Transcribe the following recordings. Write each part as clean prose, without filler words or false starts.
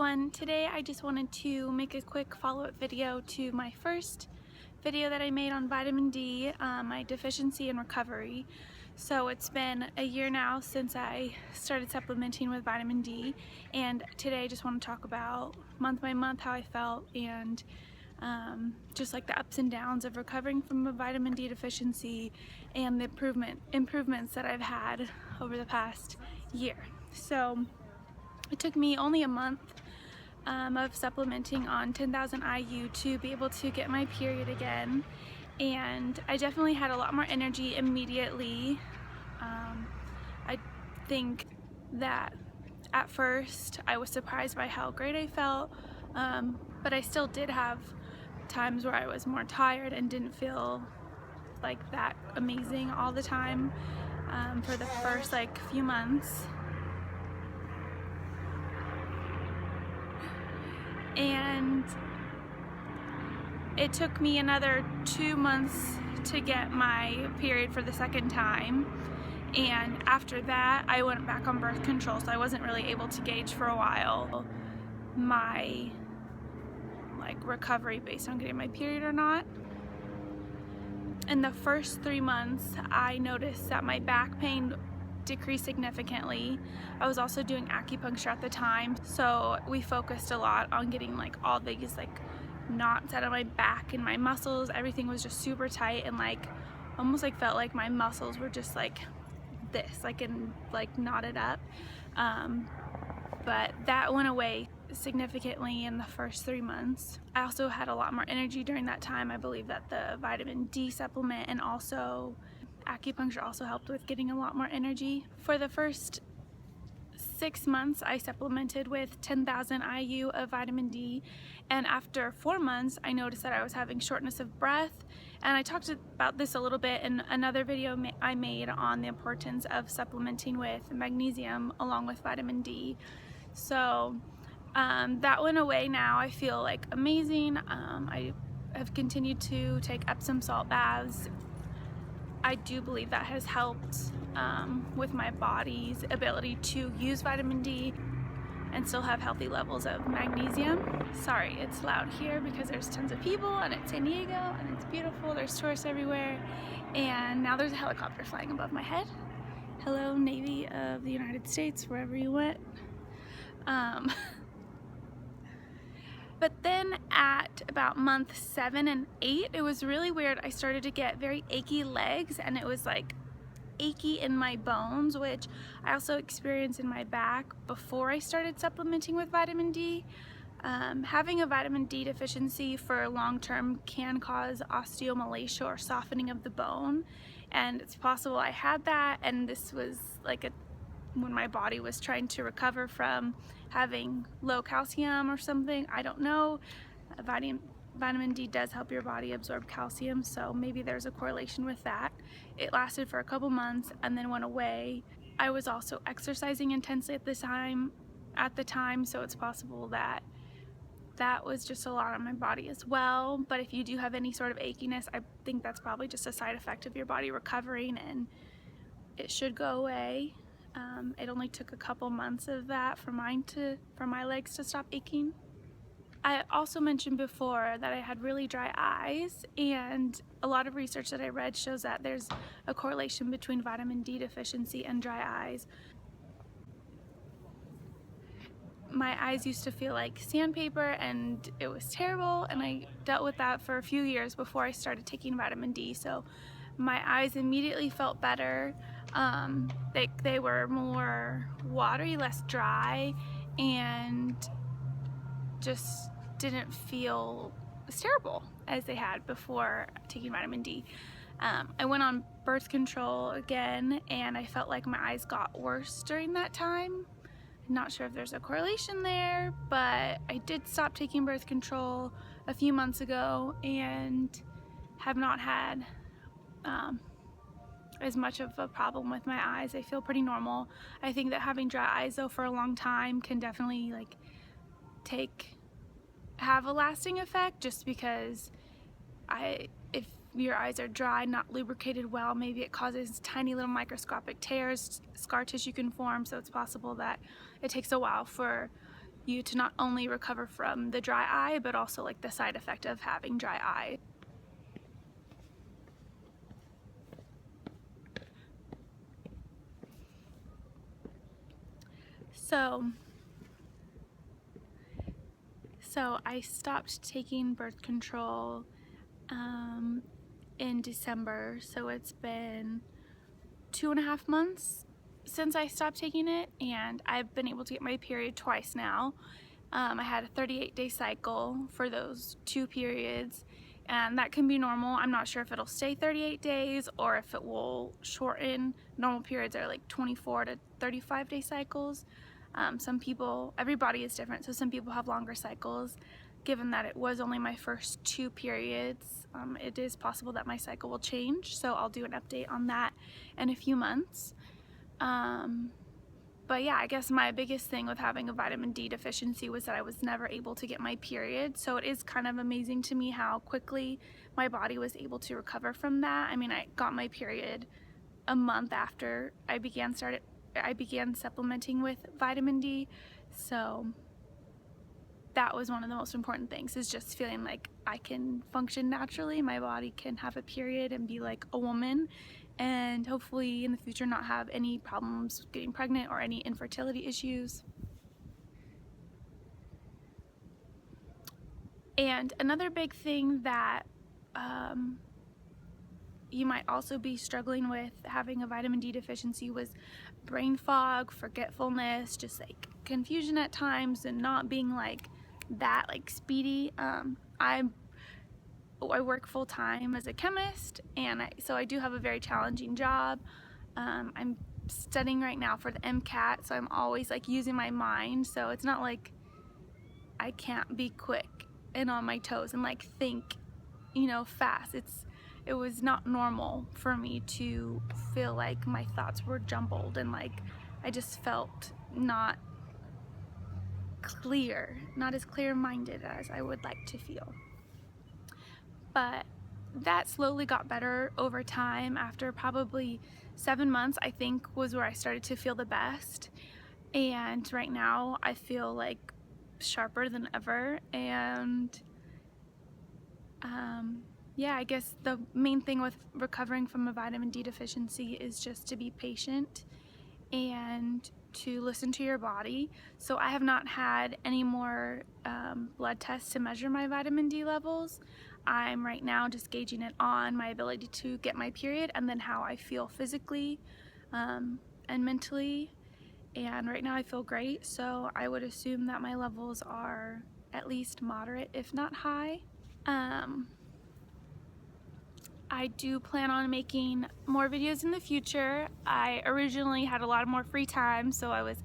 everyone, today I just wanted to make a quick follow-up video to my first video that I made on vitamin D, my deficiency and recovery. So it's been a year now since I started supplementing with vitamin D, and today I just want to talk about month by month how I felt and just like the ups and downs of recovering from a vitamin D deficiency and the improvements that I've had over the past year. So it took me only a month of supplementing on 10,000 IU to be able to get my period again, and I definitely had a lot more energy immediately. I think that at first I was surprised by how great I felt, but I still did have times where I was more tired and didn't feel like that amazing all the time for the first few months. And it took me another 2 months to get my period for the second time, and after that I went back on birth control, so I wasn't really able to gauge for a while my recovery based on getting my period or not. In the first 3 months I noticed that my back pain decreased significantly. I was also doing acupuncture at the time, so we focused a lot on getting all these knots out of my back and my muscles. Everything was just super tight and almost felt like my muscles were just this, knotted up. But that went away significantly in the first 3 months. I also had a lot more energy during that time. I believe that the vitamin D supplement and also acupuncture also helped with getting a lot more energy. For the first 6 months I supplemented with 10,000 IU of vitamin D, and after 4 months I noticed that I was having shortness of breath, and I talked about this a little bit in another video I made on the importance of supplementing with magnesium along with vitamin D. So that went away now. I feel amazing. I have continued to take Epsom salt baths. I do believe that has helped with my body's ability to use vitamin D and still have healthy levels of magnesium. Sorry, it's loud here because there's tons of people and it's San Diego and it's beautiful. There's tourists everywhere, and now there's a helicopter flying above my head. Hello, Navy of the United States, wherever you went. But then at about month 7 and 8, it was really weird. I started to get very achy legs, and it was achy in my bones, which I also experienced in my back before I started supplementing with vitamin D. Having a vitamin D deficiency for long term can cause osteomalacia or softening of the bone, and it's possible I had that, and this was when my body was trying to recover from having low calcium or something. I don't know. Vitamin D does help your body absorb calcium, so maybe there's a correlation with that. It lasted for a couple months and then went away. I was also exercising intensely at the time, so it's possible that that was just a lot on my body as well. But if you do have any sort of achiness, I think that's probably just a side effect of your body recovering, and it should go away. It only took a couple months of that for my legs to stop aching. I also mentioned before that I had really dry eyes, and a lot of research that I read shows that there's a correlation between vitamin D deficiency and dry eyes. My eyes used to feel like sandpaper, and it was terrible, and I dealt with that for a few years before I started taking vitamin D. So my eyes immediately felt better. They were more watery, less dry, and just didn't feel as terrible as they had before taking vitamin D. I went on birth control again, and I felt like my eyes got worse during that time. I'm not sure if there's a correlation there, but I did stop taking birth control a few months ago and have not had as much of a problem with my eyes. I feel pretty normal. I think that having dry eyes though for a long time can definitely have a lasting effect, just because if your eyes are dry, not lubricated well, maybe it causes tiny little microscopic tears, scar tissue can form, so it's possible that it takes a while for you to not only recover from the dry eye, but also like the side effect of having dry eye. So I stopped taking birth control in December, so it's been 2.5 months since I stopped taking it, and I've been able to get my period twice now. I had a 38-day cycle for those 2 periods, and that can be normal. I'm not sure if it'll stay 38 days or if it will shorten. Normal periods are like 24 to 35-day cycles. Some people, everybody is different, so some people have longer cycles. Given that it was only my first 2 periods, it is possible that my cycle will change, so I'll do an update on that in a few months. But yeah, I guess my biggest thing with having a vitamin D deficiency was that I was never able to get my period. So it is kind of amazing to me how quickly my body was able to recover from that. I mean, I got my period a month after I began supplementing with vitamin D. So that was one of the most important things, is just feeling like I can function naturally. My body can have a period and be like a woman, and hopefully in the future not have any problems getting pregnant or any infertility issues. And another big thing that you might also be struggling with having a vitamin D deficiency was brain fog, forgetfulness, just like confusion at times, and not being like that like speedy. I work full-time as a chemist, and so I do have a very challenging job. I'm studying right now for the MCAT, so I'm always like using my mind, so it's not like I can't be quick and on my toes and like think, you know, fast. It was not normal for me to feel like my thoughts were jumbled, and like I just felt not clear, not as clear-minded as I would like to feel. But that slowly got better over time. After probably 7 months, I think, was where I started to feel the best. And right now I feel like sharper than ever. And yeah, I guess the main thing with recovering from a vitamin D deficiency is just to be patient and to listen to your body. So I have not had any more blood tests to measure my vitamin D levels. I'm right now just gauging it on my ability to get my period, and then how I feel physically and mentally. And right now I feel great, so I would assume that my levels are at least moderate, if not high. I do plan on making more videos in the future. I originally had a lot more free time, so I was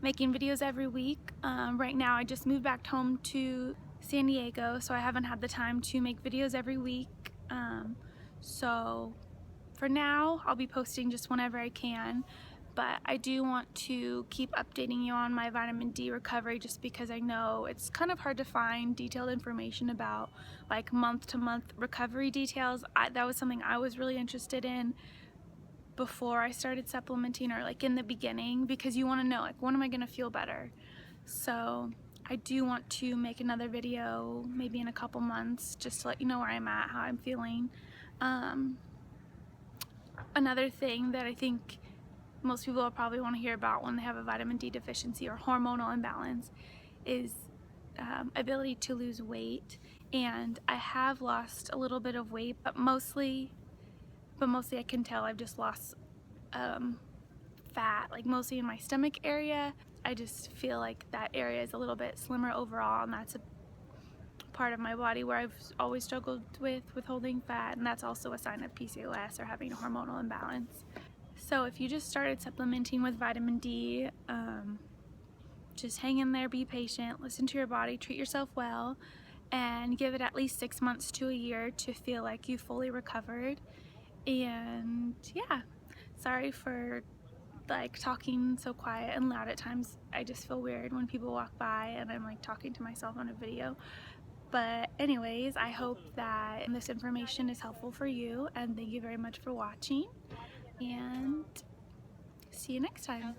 making videos every week. Right now I just moved back home to San Diego, so I haven't had the time to make videos every week. So for now, I'll be posting just whenever I can. But I do want to keep updating you on my vitamin D recovery, just because I know it's kind of hard to find detailed information about like month-to-month recovery details. That was something I was really interested in before I started supplementing, or like in the beginning, because you want to know, like, when am I going to feel better? So I do want to make another video maybe in a couple months, just to let you know where I'm at, how I'm feeling. Another thing that I think most people will probably want to hear about when they have a vitamin D deficiency or hormonal imbalance is ability to lose weight. And I have lost a little bit of weight, but mostly I can tell I've just lost fat, like mostly in my stomach area. I just feel like that area is a little bit slimmer overall, and that's a part of my body where I've always struggled with holding fat, and that's also a sign of PCOS or having a hormonal imbalance. So if you just started supplementing with vitamin D, just hang in there, be patient, listen to your body, treat yourself well, and give it at least 6 months to a year to feel like you fully recovered. And yeah, sorry for like talking so quiet and loud at times. I just feel weird when people walk by and I'm like talking to myself on a video. But anyways, I hope that this information is helpful for you, and thank you very much for watching, and see you next time.